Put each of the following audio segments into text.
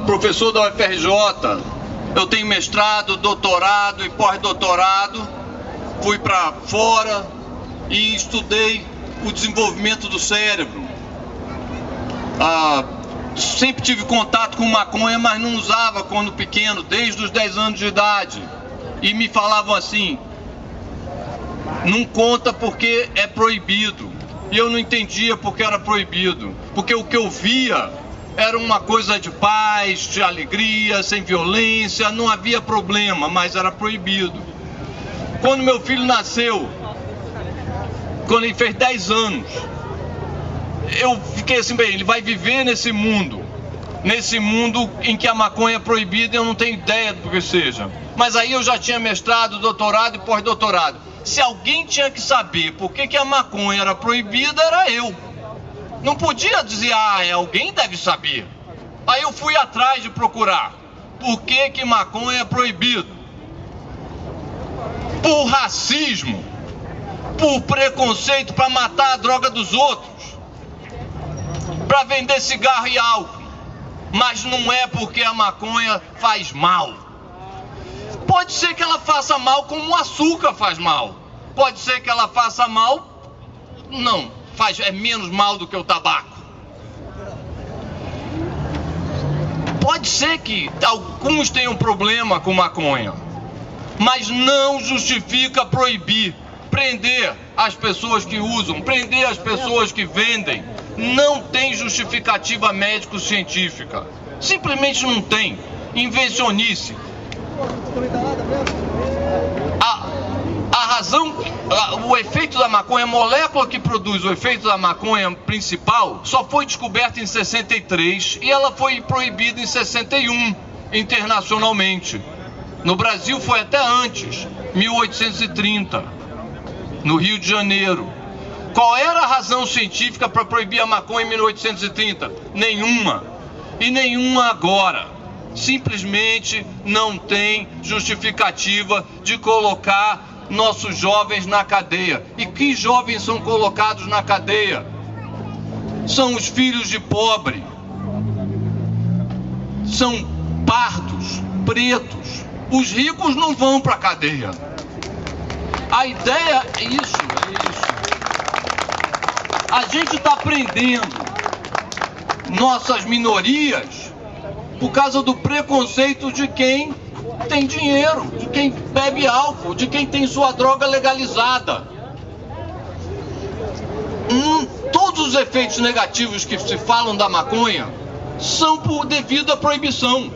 professor da UFRJ, eu tenho mestrado, doutorado e pós-doutorado, fui para fora e estudei o desenvolvimento do cérebro. Sempre tive contato com maconha, mas não usava quando pequeno, desde os 10 anos de idade. E me falavam assim, não conta porque é proibido. E eu não entendia porque era proibido. Porque o que eu via era uma coisa de paz, de alegria, sem violência, não havia problema, mas era proibido. Quando meu filho nasceu, quando ele fez 10 anos, eu fiquei assim, bem, ele vai viver nesse mundo em que a maconha é proibida, eu não tenho ideia do que seja. Mas aí eu já tinha mestrado, doutorado e pós-doutorado. Se alguém tinha que saber por que a maconha era proibida, era eu. Não podia dizer, alguém deve saber. Aí eu fui atrás de procurar. Por que maconha é proibido? Por racismo, por preconceito, para matar a droga dos outros, para vender cigarro e álcool. Mas não é porque a maconha faz mal. Pode ser que ela faça mal como o açúcar faz mal. Pode ser que ela faça mal, é menos mal do que o tabaco. Pode ser que alguns tenham problema com maconha, mas não justifica proibir, prender as pessoas que usam, prender as pessoas que vendem. Não tem justificativa médico-científica. Simplesmente não tem. Invencionice. A razão, o efeito da maconha, a molécula que produz o efeito da maconha principal, só foi descoberta em 63 e ela foi proibida em 61 internacionalmente. No Brasil foi até antes, 1830, no Rio de Janeiro. Qual era a razão científica para proibir a maconha em 1830? Nenhuma. E nenhuma agora. Simplesmente não tem justificativa de colocar nossos jovens na cadeia. E que jovens são colocados na cadeia? São os filhos de pobre. São pardos, pretos. Os ricos não vão para a cadeia. A ideia é isso. A gente está prendendo nossas minorias por causa do preconceito de quem tem dinheiro, de quem bebe álcool, de quem tem sua droga legalizada. Todos os efeitos negativos que se falam da maconha são devido à proibição.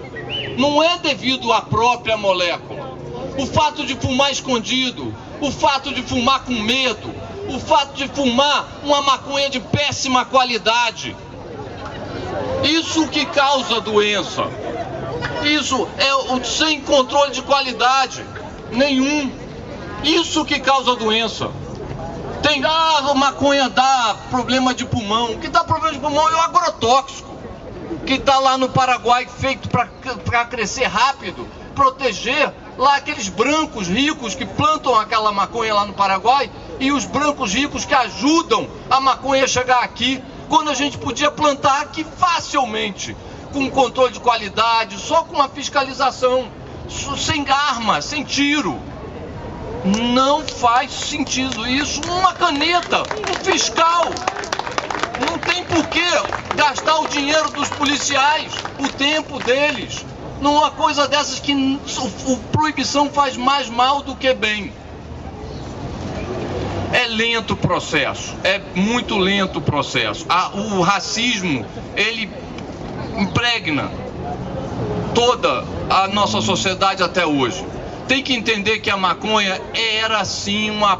Não é devido à própria molécula. O fato de fumar escondido, o fato de fumar com medo, o fato de fumar uma maconha de péssima qualidade, isso que causa doença. Isso é sem controle de qualidade nenhum. Isso que causa doença. Tem, a maconha dá problema de pulmão. O que dá problema de pulmão é o agrotóxico, que está lá no Paraguai, feito para crescer rápido, proteger lá aqueles brancos ricos que plantam aquela maconha lá no Paraguai, e os brancos ricos que ajudam a maconha a chegar aqui, quando a gente podia plantar aqui facilmente, com controle de qualidade, só com uma fiscalização, sem arma, sem tiro. Não faz sentido isso. Uma caneta, um fiscal. Não tem por que gastar o dinheiro dos policiais, o tempo deles, numa coisa dessas que proibição faz mais mal do que bem. É lento o processo, é muito lento o processo. O racismo, ele impregna toda a nossa sociedade até hoje. Tem que entender que a maconha era sim uma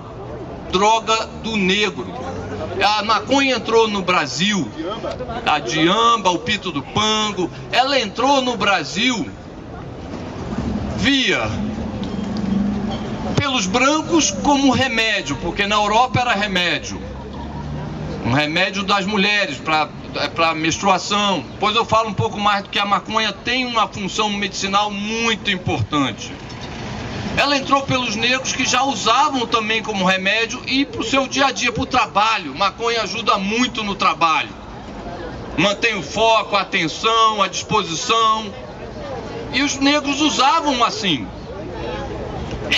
droga do negro. A maconha entrou no Brasil, a diamba, o pito do pango, ela entrou no Brasil pelos brancos como remédio, porque na Europa era remédio. Um remédio das mulheres para menstruação. Depois eu falo um pouco mais do que a maconha tem uma função medicinal muito importante. Ela entrou pelos negros que já usavam também como remédio e para o seu dia a dia, para o trabalho. Maconha ajuda muito no trabalho. mantém o foco, a atenção, a disposição. E os negros usavam assim.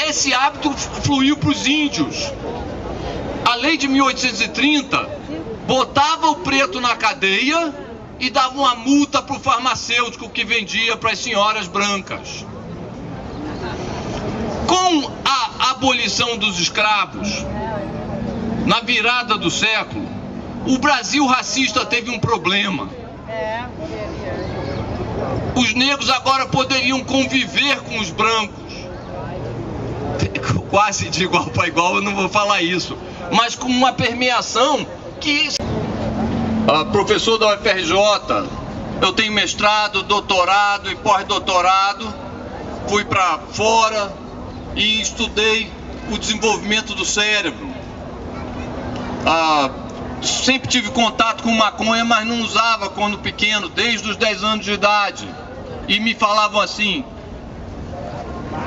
Esse hábito fluiu para os índios. A lei de 1830 botava o preto na cadeia e dava uma multa para o farmacêutico que vendia para as senhoras brancas. Com a abolição dos escravos, na virada do século, o Brasil racista teve um problema. Os negros agora poderiam conviver com os brancos. Quase de igual para igual, eu não vou falar isso. Mas com uma permeação que... Professor da UFRJ, eu tenho mestrado, doutorado e pós-doutorado. Fui para fora e estudei o desenvolvimento do cérebro. Sempre tive contato com maconha, mas não usava quando pequeno, desde os 10 anos de idade. E me falavam assim,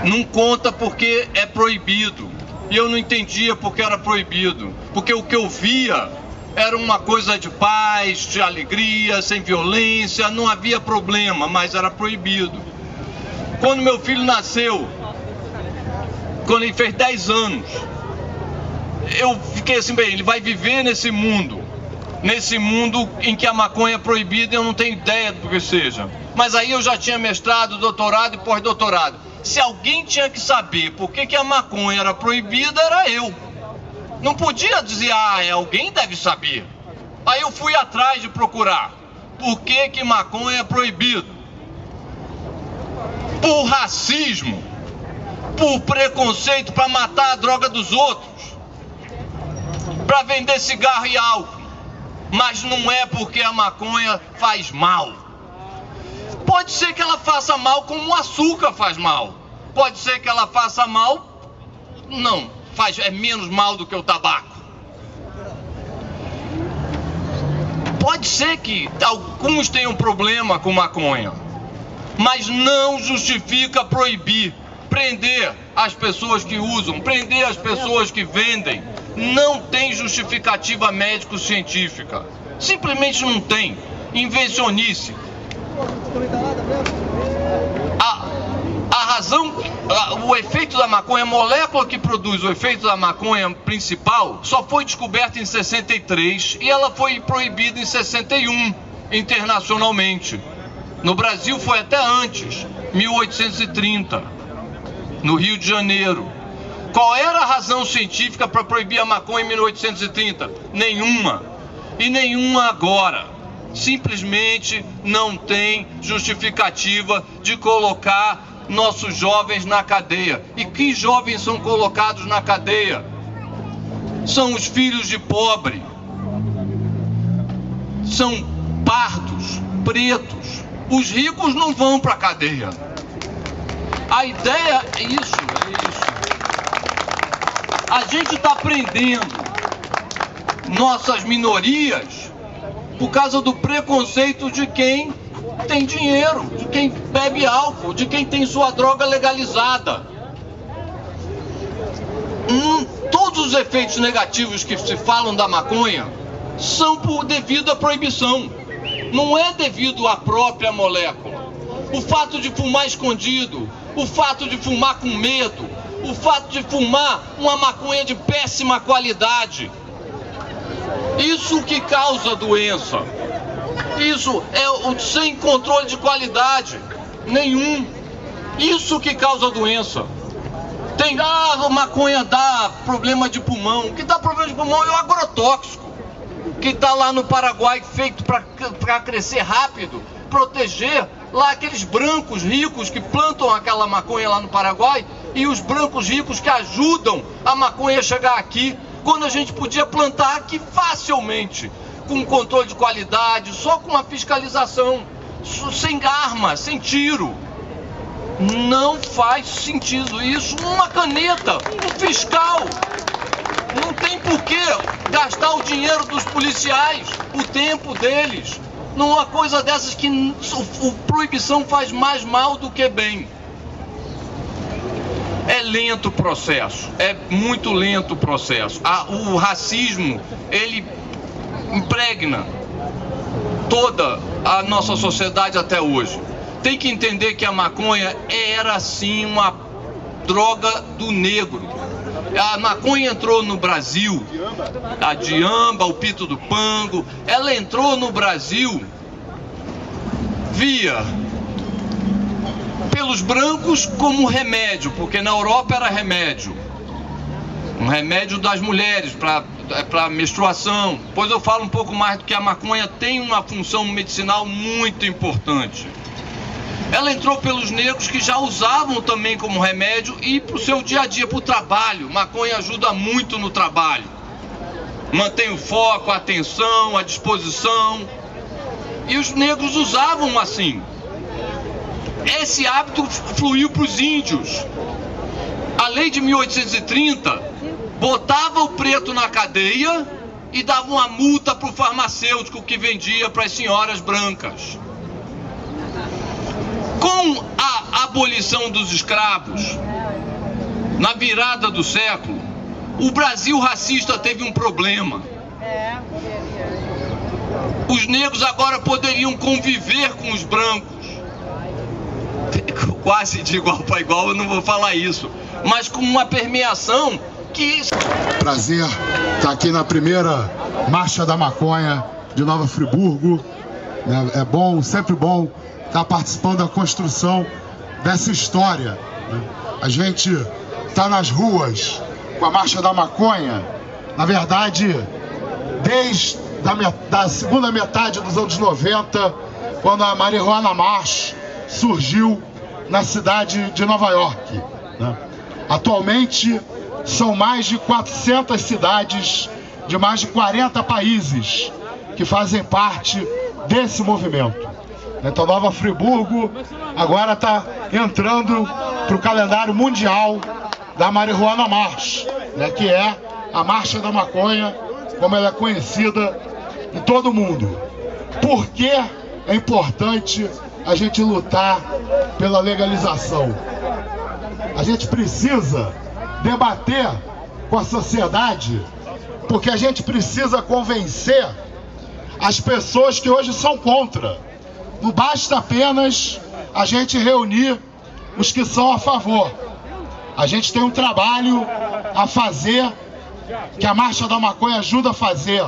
não conta porque é proibido. E eu não entendia porque era proibido. Porque o que eu via era uma coisa de paz, de alegria, sem violência, não havia problema, mas era proibido. Quando meu filho nasceu, quando ele fez 10 anos, eu fiquei assim, bem, ele vai viver nesse mundo em que a maconha é proibida, eu não tenho ideia do que seja. Mas aí eu já tinha mestrado, doutorado e pós-doutorado. Se alguém tinha que saber por que a maconha era proibida, era eu. Não podia dizer, alguém deve saber. Aí eu fui atrás de procurar. Por que maconha é proibido? Por racismo, por preconceito, para matar a droga dos outros, para vender cigarro e álcool. Mas não é porque a maconha faz mal. Pode ser que ela faça mal como o açúcar faz mal. Pode ser que ela faça mal, é menos mal do que o tabaco. Pode ser que alguns tenham problema com maconha, mas não justifica proibir, prender as pessoas que usam, prender as pessoas que vendem. Não tem justificativa médico-científica. Simplesmente não tem. Invencionice. A razão, o efeito da maconha, a molécula que produz o efeito da maconha principal, só foi descoberta em 63 e ela foi proibida em 61 internacionalmente. No Brasil foi até antes, 1830, no Rio de Janeiro. Qual era a razão científica para proibir a maconha em 1830? Nenhuma. E nenhuma agora. Simplesmente não tem justificativa de colocar nossos jovens na cadeia. E que jovens são colocados na cadeia? São os filhos de pobre. São pardos, pretos. Os ricos não vão para a cadeia. A ideia é isso. A gente está prendendo nossas minorias por causa do preconceito de quem tem dinheiro, de quem bebe álcool, de quem tem sua droga legalizada. Todos os efeitos negativos que se falam da maconha são devido à proibição. Não é devido à própria molécula. O fato de fumar escondido, o fato de fumar com medo, o fato de fumar uma maconha de péssima qualidade, isso que causa doença. Isso é sem controle de qualidade nenhum. Isso que causa doença. Tem, a maconha dá problema de pulmão. O que dá problema de pulmão é o agrotóxico, que está lá no Paraguai, feito para crescer rápido, proteger lá aqueles brancos ricos que plantam aquela maconha lá no Paraguai, e os brancos ricos que ajudam a maconha a chegar aqui, quando a gente podia plantar aqui facilmente, com controle de qualidade, só com uma fiscalização, sem arma, sem tiro. Não faz sentido isso. Uma caneta, um fiscal. Não tem por que gastar o dinheiro dos policiais, o tempo deles, numa coisa dessas que proibição faz mais mal do que bem. É lento o processo, é muito lento o processo. O racismo, ele impregna toda a nossa sociedade até hoje. Tem que entender que a maconha era sim uma droga do negro. A maconha entrou no Brasil, a diamba, o pito do pango, ela entrou no Brasil pelos brancos como remédio, porque na Europa era remédio. Um remédio das mulheres para menstruação. Depois eu falo um pouco mais do que a maconha tem uma função medicinal muito importante. Ela entrou pelos negros que já usavam também como remédio e para o seu dia a dia, para o trabalho. Maconha ajuda muito no trabalho. Mantém o foco, a atenção, a disposição. E os negros usavam assim. Esse hábito fluiu para os índios. A lei de 1830 botava o preto na cadeia e dava uma multa para o farmacêutico que vendia para as senhoras brancas. Com a abolição dos escravos, na virada do século, o Brasil racista teve um problema. Os negros agora poderiam conviver com os brancos. Quase de igual para igual, eu não vou falar isso. Mas com uma permeação que... Prazer estar aqui na primeira Marcha da Maconha de Nova Friburgo. É bom, sempre bom estar participando da construção dessa história. A gente está nas ruas com a Marcha da Maconha, na verdade, desde da segunda metade dos anos 90, quando a Marijuana March surgiu na cidade de Nova York. Atualmente, são mais de 400 cidades de mais de 40 países que fazem parte desse movimento. Então, Nova Friburgo agora está entrando para o calendário mundial da Marijuana March, que é a Marcha da Maconha, como ela é conhecida em todo o mundo. Por que é importante a gente lutar pela legalização? A gente precisa debater com a sociedade, porque a gente precisa convencer as pessoas que hoje são contra. Não basta apenas a gente reunir os que são a favor. A gente tem um trabalho a fazer, que a Marcha da Maconha ajuda a fazer,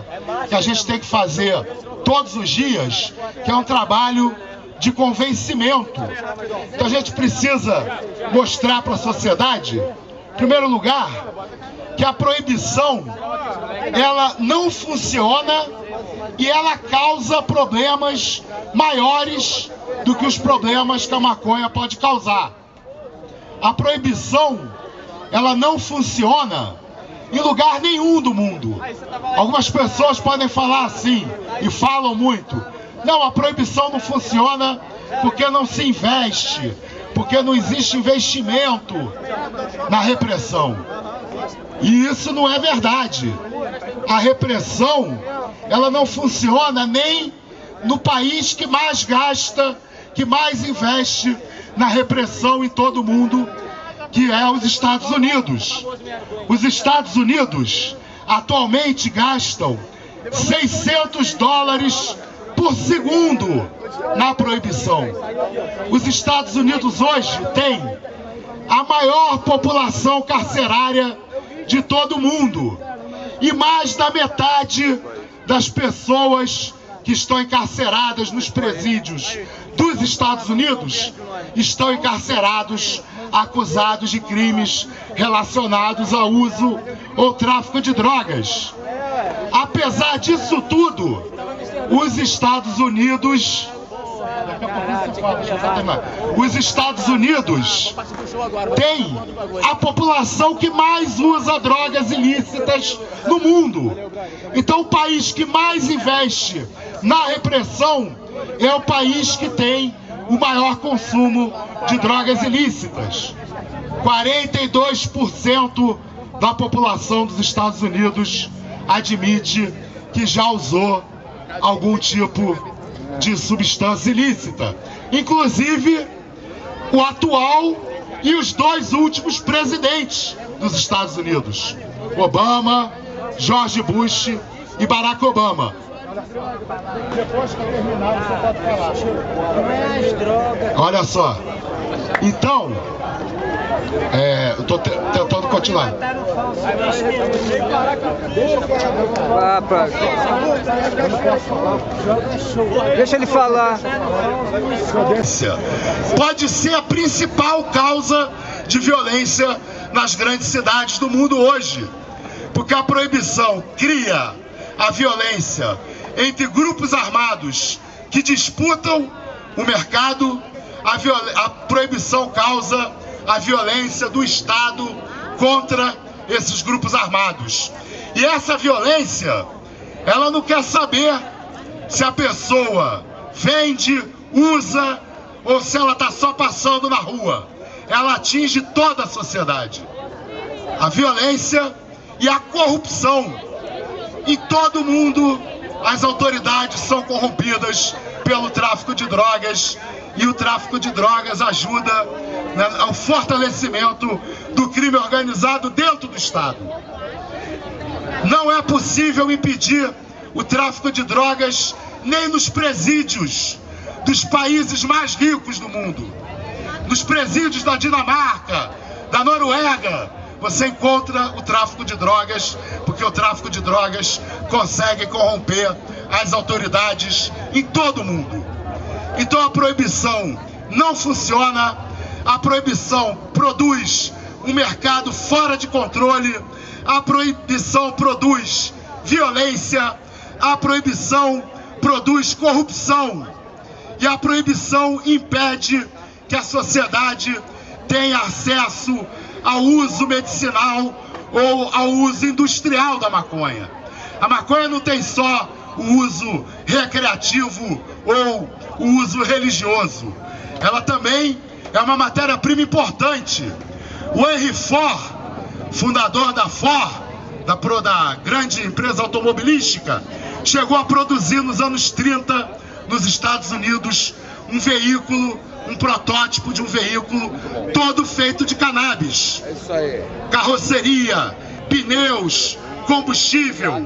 que a gente tem que fazer todos os dias, que é um trabalho de convencimento. Então a gente precisa mostrar para a sociedade, em primeiro lugar, que a proibição, ela não funciona e ela causa problemas maiores do que os problemas que a maconha pode causar. A proibição, ela não funciona em lugar nenhum do mundo. Algumas pessoas podem falar assim, e falam muito: não, a proibição não funciona porque não se investe, porque não existe investimento na repressão. E isso não é verdade. A repressão, ela não funciona nem no país que mais gasta, que mais investe na repressão em todo o mundo, que é os Estados Unidos. Os Estados Unidos atualmente gastam $600 por segundo na proibição. Os Estados Unidos hoje têm a maior população carcerária de todo o mundo. E mais da metade das pessoas que estão encarceradas nos presídios dos Estados Unidos estão encarcerados acusados de crimes relacionados ao uso ou tráfico de drogas. Apesar disso tudo, os Estados Unidos têm a população que mais usa drogas ilícitas no mundo. Então, o país que mais investe na repressão é o país que tem o maior consumo de drogas ilícitas. 42% da população dos Estados Unidos admite que já usou algum tipo de substância ilícita. Inclusive, o atual e os dois últimos presidentes dos Estados Unidos, Obama, George Bush e Barack Obama. Depois que terminar, você pode falar. Olha só. Então, eu tô tentando continuar. Deixa ele falar. Pode ser a principal causa de violência nas grandes cidades do mundo hoje, porque a proibição cria a violência entre grupos armados que disputam o mercado. A proibição causa a violência do Estado contra esses grupos armados. E essa violência, ela não quer saber se a pessoa vende, usa ou se ela está só passando na rua. Ela atinge toda a sociedade. A violência e a corrupção. Em todo mundo, as autoridades são corrompidas pelo tráfico de drogas, e o tráfico de drogas ajuda ao fortalecimento do crime organizado dentro do Estado. Não é possível impedir o tráfico de drogas nem nos presídios dos países mais ricos do mundo. Nos presídios da Dinamarca, da Noruega, você encontra o tráfico de drogas, porque o tráfico de drogas consegue corromper as autoridades em todo o mundo. Então a proibição não funciona, a proibição produz um mercado fora de controle, a proibição produz violência, a proibição produz corrupção e a proibição impede que a sociedade tenha acesso ao uso medicinal ou ao uso industrial da maconha. A maconha não tem só o uso recreativo ou o uso religioso. Ela também é uma matéria-prima importante. O Henry Ford, fundador da Ford, da grande empresa automobilística, chegou a produzir nos anos 30, nos Estados Unidos, um veículo, um protótipo de um veículo todo feito de cannabis. É isso aí. Carroceria, pneus, combustível,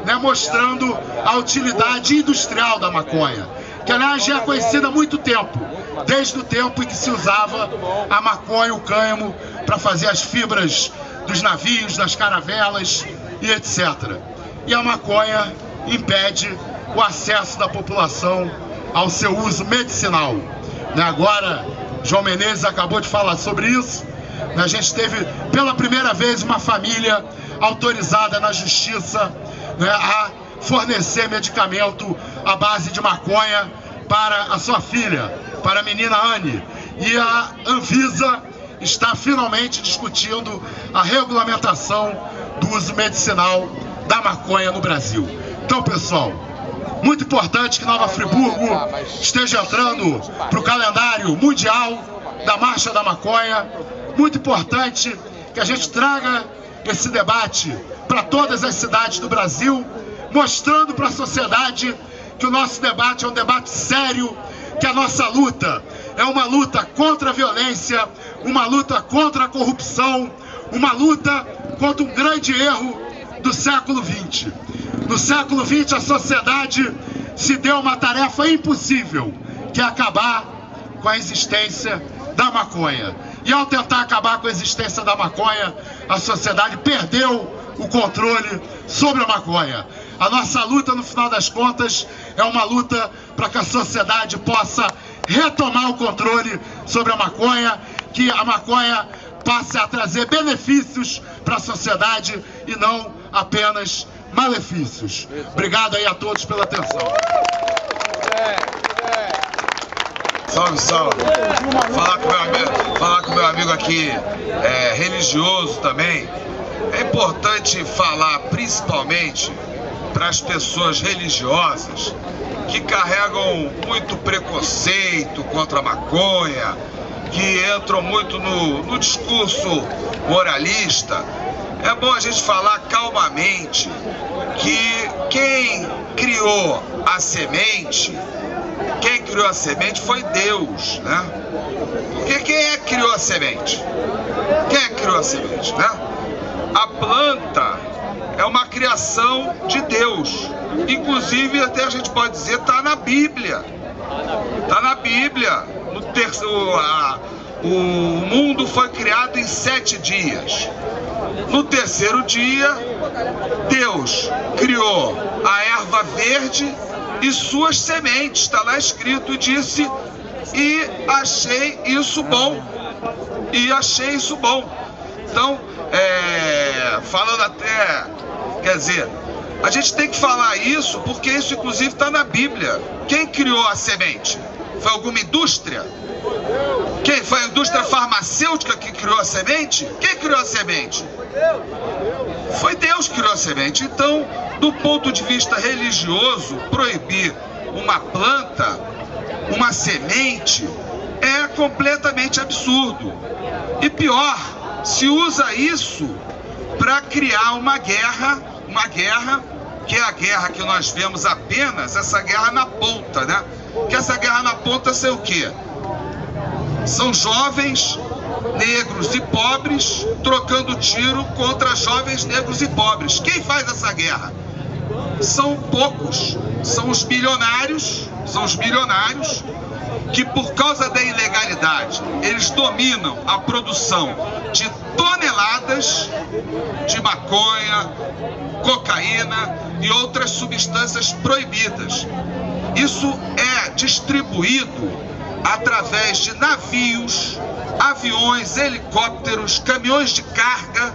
né, mostrando a utilidade industrial da maconha, que aliás já é conhecida há muito tempo, desde o tempo em que se usava a maconha, o cânhamo, para fazer as fibras dos navios, das caravelas e etc. E a maconha impede o acesso da população ao seu uso medicinal. Agora, João Menezes acabou de falar sobre isso. A gente teve pela primeira vez uma família autorizada na justiça, né, a fornecer medicamento à base de maconha para a sua filha, para a menina Anne. E a Anvisa está finalmente discutindo a regulamentação do uso medicinal da maconha no Brasil. Então, pessoal, muito importante que Nova Friburgo esteja entrando para o calendário mundial da Marcha da Maconha. Muito importante que a gente traga esse debate para todas as cidades do Brasil, mostrando para a sociedade que o nosso debate é um debate sério, que a nossa luta é uma luta contra a violência, uma luta contra a corrupção, uma luta contra um grande erro do século XX. No século XX, a sociedade se deu uma tarefa impossível, que é acabar com a existência da maconha. E ao tentar acabar com a existência da maconha, a sociedade perdeu o controle sobre a maconha. A nossa luta, no final das contas, é uma luta para que a sociedade possa retomar o controle sobre a maconha, que a maconha passe a trazer benefícios para a sociedade e não apenas malefícios. Obrigado aí a todos pela atenção. Salve, salve. Falar com meu amigo aqui, religioso também. É importante falar principalmente para as pessoas religiosas que carregam muito preconceito contra a maconha, que entram muito no discurso moralista. É bom a gente falar calmamente que quem criou a semente foi Deus, né? Porque quem é que criou a semente? Quem é que criou a semente, né? A planta, é uma criação de Deus. Inclusive, até a gente pode dizer, está na Bíblia. Está na Bíblia. O mundo foi criado em 7 dias. No terceiro dia, Deus criou a erva verde e suas sementes. Está lá escrito, e disse, e achei isso bom. E achei isso bom. Então, falando até, quer dizer, a gente tem que falar isso porque isso inclusive está na Bíblia. Quem criou a semente? Foi alguma indústria? Quem? Foi a indústria farmacêutica que criou a semente? Quem criou a semente? Foi Deus que criou a semente. Então, do ponto de vista religioso, proibir uma planta, uma semente, é completamente absurdo. E pior, se usa isso para criar uma guerra que é a guerra que nós vemos apenas, essa guerra na ponta, né? Que essa guerra na ponta é o quê? São jovens negros e pobres trocando tiro contra jovens negros e pobres. Quem faz essa guerra? São poucos, são os bilionários que, por causa da ilegalidade, eles dominam a produção de toneladas de maconha, cocaína e outras substâncias proibidas. Isso é distribuído através de navios, aviões, helicópteros, caminhões de carga,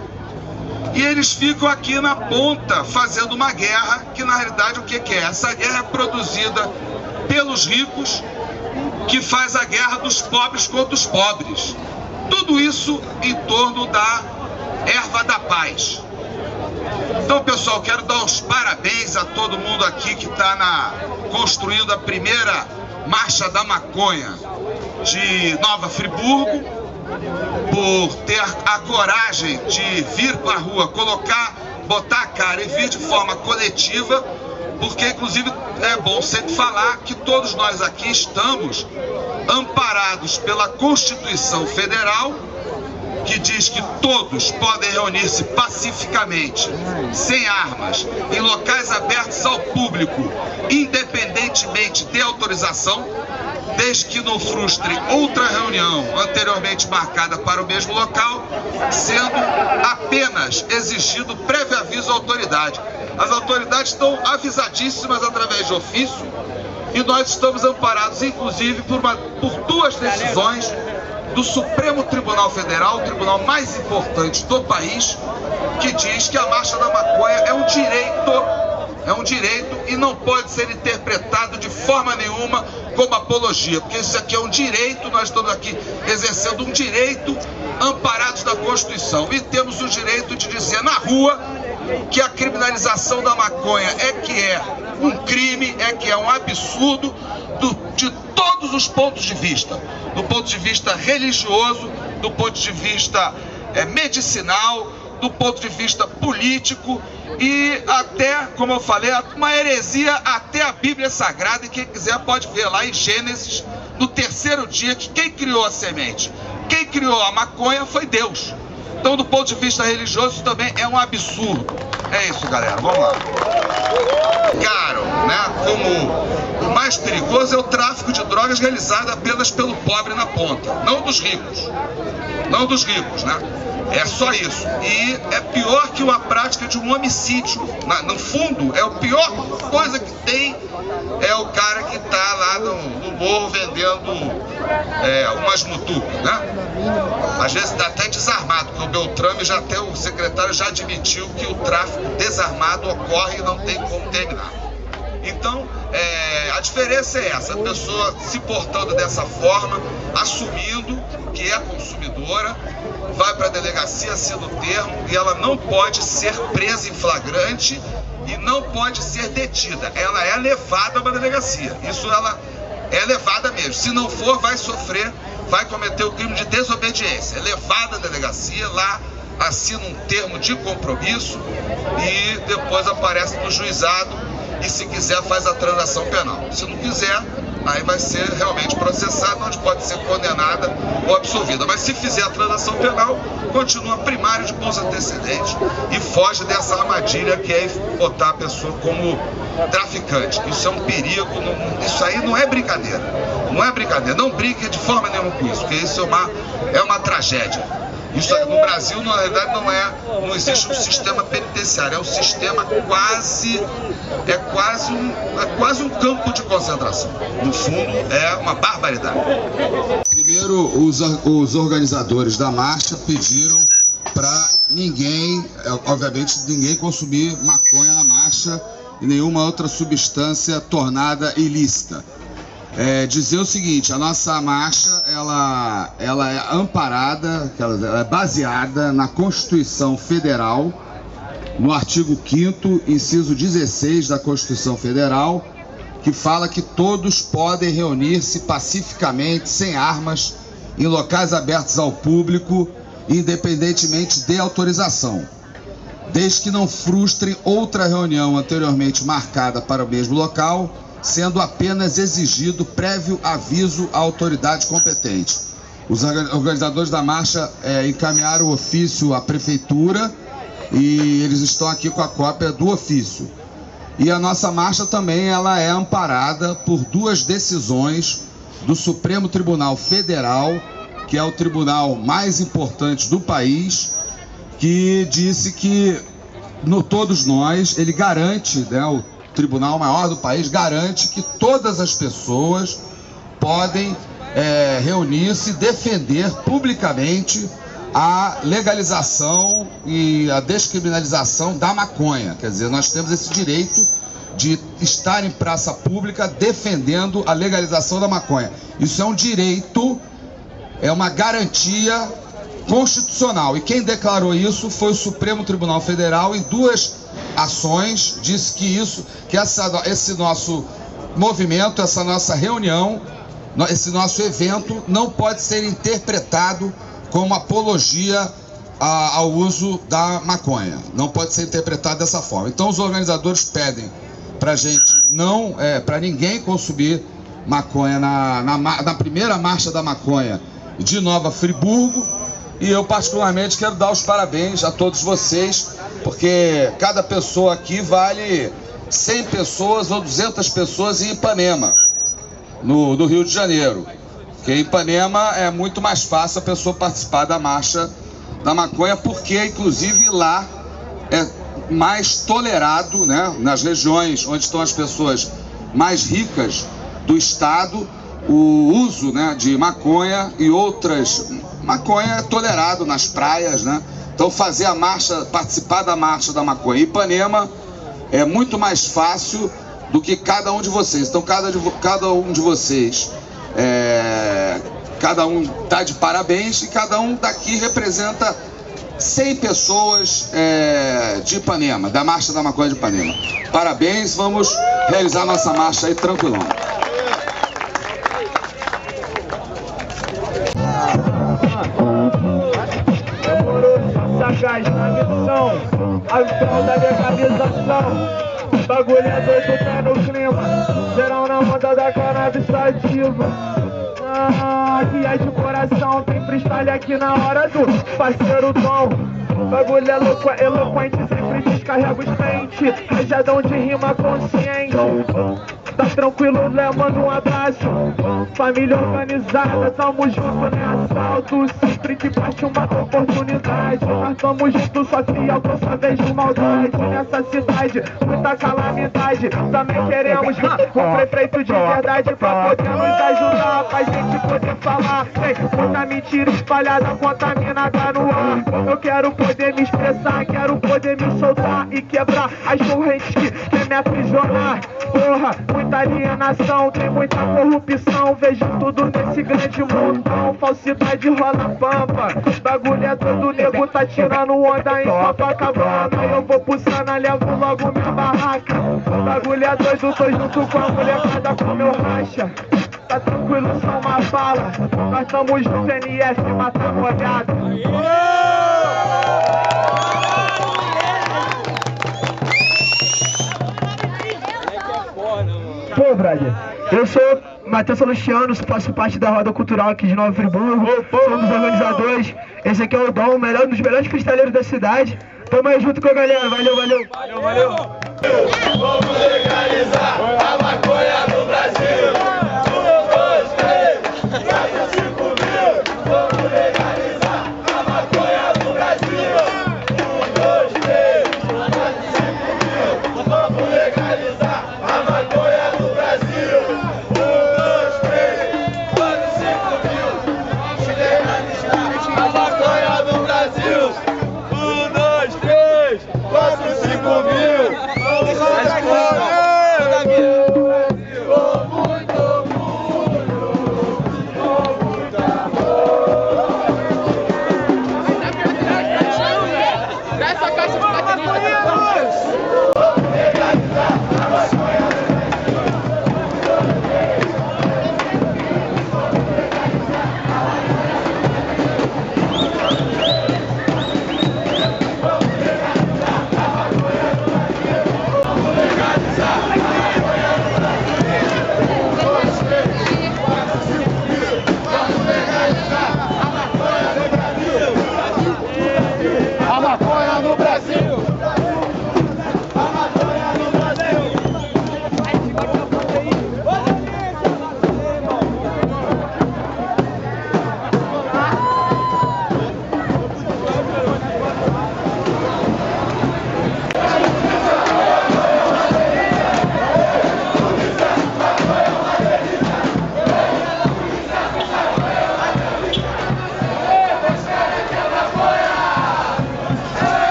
e eles ficam aqui na ponta fazendo uma guerra que, na realidade, o que é? Essa guerra é produzida pelos ricos, que faz a guerra dos pobres contra os pobres. Tudo isso em torno da erva da paz. Então, pessoal, quero dar os parabéns a todo mundo aqui que está construindo a primeira Marcha da Maconha de Nova Friburgo, por ter a coragem de vir para a rua, botar a cara e vir de forma coletiva, porque inclusive é bom sempre falar que todos nós aqui estamos amparados pela Constituição Federal, que diz que todos podem reunir-se pacificamente, sem armas, em locais abertos ao público, independentemente de autorização, desde que não frustre outra reunião anteriormente marcada para o mesmo local, sendo apenas exigido prévio aviso à autoridade. As autoridades estão avisadíssimas através de ofício, e nós estamos amparados, inclusive, por 2 decisões do Supremo Tribunal Federal, o tribunal mais importante do país, que diz que a Marcha da Maconha é um direito e não pode ser interpretado de forma nenhuma como apologia, porque isso aqui é um direito, nós estamos aqui exercendo um direito amparados na Constituição, e temos o direito de dizer na rua que a criminalização da maconha é um crime, que é um absurdo de todos os pontos de vista, do ponto de vista religioso, do ponto de vista medicinal, do ponto de vista político e até, como eu falei, uma heresia até a Bíblia Sagrada, e quem quiser pode ver lá em Gênesis, no terceiro dia, que quem criou a semente, quem criou a maconha foi Deus. Então, do ponto de vista religioso, isso também é um absurdo. É isso, galera, vamos lá. Caro, né, como o mais perigoso é o tráfico de drogas realizado apenas pelo pobre na ponta, não dos ricos. Não dos ricos, né? É só isso. E é pior que uma prática de um homicídio. No fundo, é a pior coisa que tem, é o cara que está lá no morro vendendo umas mutucas, né? Às vezes dá até desarmado, porque o Beltrame, até o secretário já admitiu que o tráfico desarmado ocorre e não tem como terminar. Então, a diferença é essa, a pessoa se portando dessa forma, assumindo que é consumidora, vai para a delegacia, assina o termo, e ela não pode ser presa em flagrante e não pode ser detida. Ela é levada para a delegacia, isso ela é levada mesmo. Se não for, vai sofrer, vai cometer o crime de desobediência. É levada à delegacia, lá assina um termo de compromisso e depois aparece no juizado, e se quiser faz a transação penal. Se não quiser, aí vai ser realmente processada, onde pode ser condenada ou absolvida. Mas se fizer a transação penal, continua primário de bons antecedentes e foge dessa armadilha que é botar a pessoa como traficante. Isso é um perigo, isso aí não é brincadeira. Não é brincadeira, não brinque de forma nenhuma com isso, porque isso é uma tragédia. Isso no Brasil, na realidade, não existe um sistema penitenciário, é um sistema quase um campo de concentração. No fundo, é uma barbaridade. Primeiro, os organizadores da marcha pediram para ninguém consumir maconha na marcha e nenhuma outra substância tornada ilícita. Dizer o seguinte: a nossa marcha ela é amparada, ela é baseada na Constituição Federal, no artigo 5º, inciso 16 da Constituição Federal, que fala que todos podem reunir-se pacificamente, sem armas, em locais abertos ao público, independentemente de autorização, desde que não frustrem outra reunião anteriormente marcada para o mesmo local, sendo apenas exigido prévio aviso à autoridade competente. Os organizadores da marcha encaminharam o ofício à prefeitura e eles estão aqui com a cópia do ofício. E a nossa marcha também ela é amparada por duas decisões do Supremo Tribunal Federal, que é o tribunal mais importante do país, que disse que todos nós, ele garante, né, o tribunal maior do país garante que todas as pessoas podem reunir-se e defender publicamente a legalização e a descriminalização da maconha. Quer dizer, nós temos esse direito de estar em praça pública defendendo a legalização da maconha. Isso é um direito, é uma garantia constitucional. E quem declarou isso foi o Supremo Tribunal Federal em duas ações. Disse que esse nosso movimento, essa nossa reunião, esse nosso evento não pode ser interpretado como apologia ao uso da maconha. Não pode ser interpretado dessa forma. Então os organizadores pedem pra gente para ninguém consumir maconha na primeira marcha da maconha de Nova Friburgo. E eu particularmente quero dar os parabéns a todos vocês, porque cada pessoa aqui vale 100 pessoas ou 200 pessoas em Ipanema, no Rio de Janeiro. Porque em Ipanema é muito mais fácil a pessoa participar da marcha da maconha, porque inclusive lá é mais tolerado, né, nas regiões onde estão as pessoas mais ricas do estado, o uso, né, de maconha e outras. Maconha é tolerado nas praias, né? Então fazer a marcha, participar da marcha da maconha em Ipanema é muito mais fácil do que cada um de vocês. Então cada um de vocês, cada um está de parabéns e cada um daqui representa 100 pessoas de Ipanema, da marcha da maconha de Ipanema. Parabéns, vamos realizar nossa marcha aí tranquilão. Sagaz na missão, a visão da legalização. Bagulho é doido, tá no clima. Serão na onda da cannabis sativa. Que é de coração, tem freestyle aqui na hora do parceiro Tom. Bagulho é eloquente, sempre descarrega os pentes. Rajadão de rima consciente. Tá tranquilo, Lé, manda um abraço. Família organizada, tamo junto, né? Assalto, sempre que bate uma oportunidade. Nós tamo junto, só que alcança vez de maldade. Nessa cidade, muita calamidade. Também queremos um prefeito de verdade pra poder nos ajudar, pra gente poder falar. Tem muita mentira espalhada, contaminada no ar. Eu quero poder me expressar, quero poder me soltar e quebrar as correntes que quer me aprisionar. Porra, muita alienação, tem muita corrupção. Vejo tudo nesse grande mundão. Falsidade rola pampa. Bagulho é todo, nego tá tirando onda em Copacabana. Eu vou pulsando, levo logo minha barraca. Bagulho é doido, tô junto com a molecada com meu racha. Tá tranquilo, só uma bala. Nós tamo junto, NF, mata molhado. Pô, brother, eu sou Matheus Luciano, faço parte da roda cultural aqui de Nova Friburgo, sou um dos organizadores. Esse aqui é o Dom, um dos melhores freestyleiros da cidade. Tamo aí junto com a galera, valeu, valeu. Valeu, valeu. Vamos legalizar a maconha no Brasil. 1, 2, 3, 4, 5 mil. Vamos legalizar a maconha no Brasil. 1, 2, 3, 4, 5 mil. Vamos legalizar a maconha no Brasil. 1, 2, 3, 4, 5 mil. Vamos legalizar a maconha no Brasil. 1, 2, 3, 4, 5 mil. Vamos legalizar.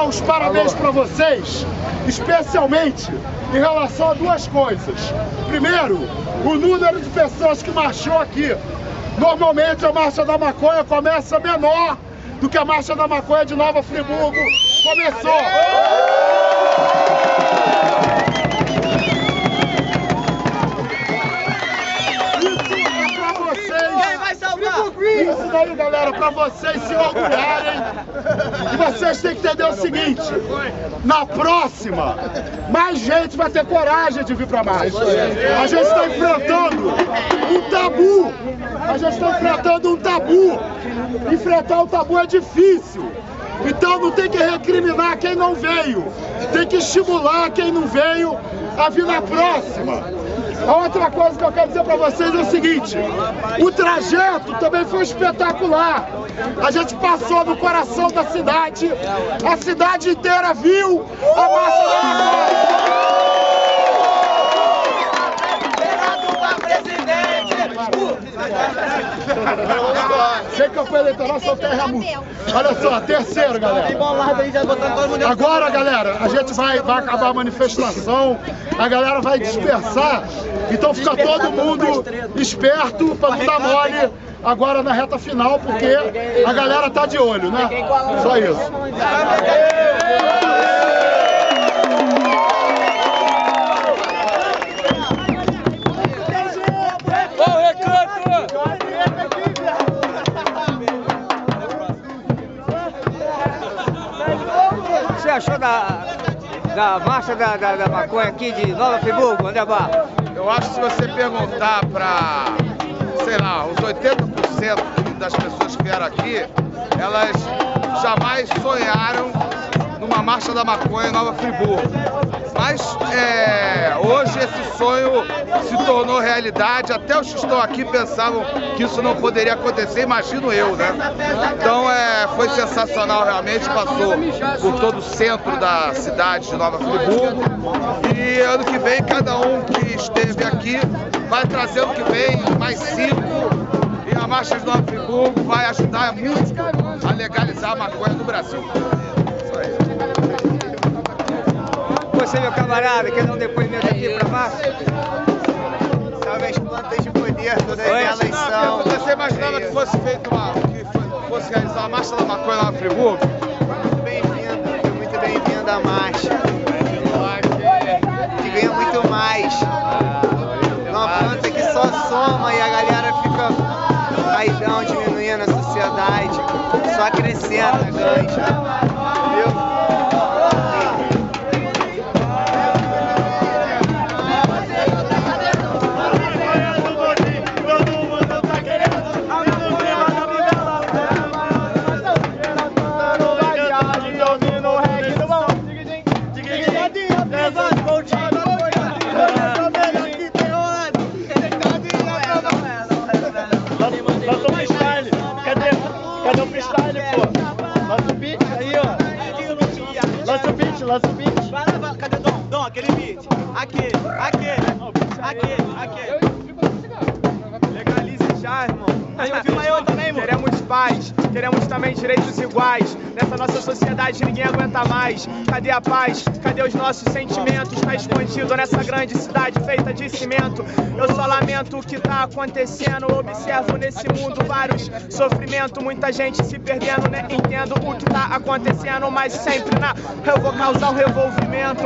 os parabéns para vocês, especialmente em relação a duas coisas. Primeiro, o número de pessoas que marchou aqui. Normalmente a Marcha da Maconha começa menor do que a Marcha da Maconha de Nova Friburgo começou. Isso daí, galera, pra vocês se orgulharem. E vocês têm que entender o seguinte: na próxima, mais gente vai ter coragem de vir pra marcha. A gente está enfrentando um tabu. A gente está enfrentando um tabu. Enfrentar o tabu é difícil. Então não tem que recriminar quem não veio. Tem que estimular quem não veio a vir na próxima. A outra coisa que eu quero dizer para vocês é o seguinte: o trajeto também foi espetacular. A gente passou no coração da cidade, a cidade inteira viu a Marcha da Maconha. Sem campanha eleitoral só terra música. Olha só, terceiro, galera. Agora, galera, a gente vai acabar a manifestação, a galera vai dispersar, então fica todo mundo esperto pra não dar mole agora na reta final, porque a galera tá de olho, né? Só isso. O que você achou da Marcha da Maconha aqui de Nova Friburgo, André Barros? Eu acho que se você perguntar para, sei lá, os 80% das pessoas que vieram aqui, elas jamais sonharam numa Marcha da Maconha em Nova Friburgo. Mas hoje esse sonho se tornou realidade. Até os que estão aqui pensavam que isso não poderia acontecer, imagino eu, né? Então foi sensacional realmente, passou por todo o centro da cidade de Nova Friburgo. E ano que vem, cada um que esteve aqui vai trazer ano que vem mais 5. E a Marcha de Nova Friburgo vai ajudar muito a legalizar a maconha no Brasil. Isso aí. Você, meu camarada, quer dar um depoimento aqui pra marcha? Salve as plantas de poder, todas elas são... Você imaginava que fosse feito fosse realizar a Marcha da Maconha lá no Friburgo? Muito bem-vindo à marcha. Que venha muito mais. Uma planta que só soma e a galera fica raidão, diminuindo a sociedade, só crescendo a ganja. Entendeu? Cadê o freestyle, pô? Lança o beat aí, ó. Lança o beat, lança o beat. Vai lá, cadê o Dom? Dom, aquele beat. Aquele. Legalize já, irmão. Eu também, irmão. Queremos paz, queremos também direitos iguais. Nessa nossa sociedade ninguém aguenta mais. Cadê a paz? Cadê os nossos sentimentos? Tá escondido nessa grande cidade feita de cimento. Eu só lamento o que tá acontecendo. Observo nesse mundo vários sofrimentos. Muita gente se perdendo, né? Entendo o que tá acontecendo, mas sempre eu vou causar um revolvimento,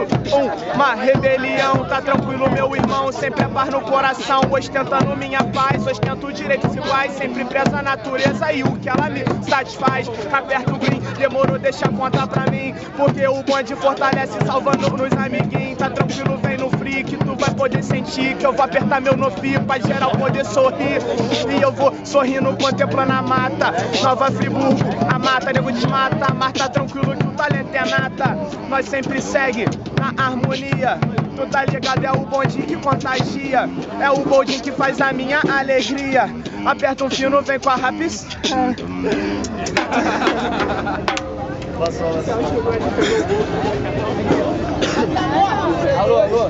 uma rebelião. Tá tranquilo, meu irmão, sempre a paz no coração. Ostentando minha paz, ostento direitos iguais. Sempre preza a natureza e o que ela me satisfaz. Aperta o green, demorou, deixa a conta pra mim, porque o bonde fortalece salvando nos amiguinhos. Tá tranquilo, vem no free que tu vai poder sentir que eu vou apertar meu nofi pra geral poder sorrir. E eu vou sorrindo contemplando a mata. Nova Friburgo, a mata, nego desmata. A mar tá tranquilo que o talento é nata. Nós sempre segue na harmonia. Tu tá ligado, é o bondinho que contagia. É o bondinho que faz a minha alegria. Aperta um fino, vem com a rapis. Alô.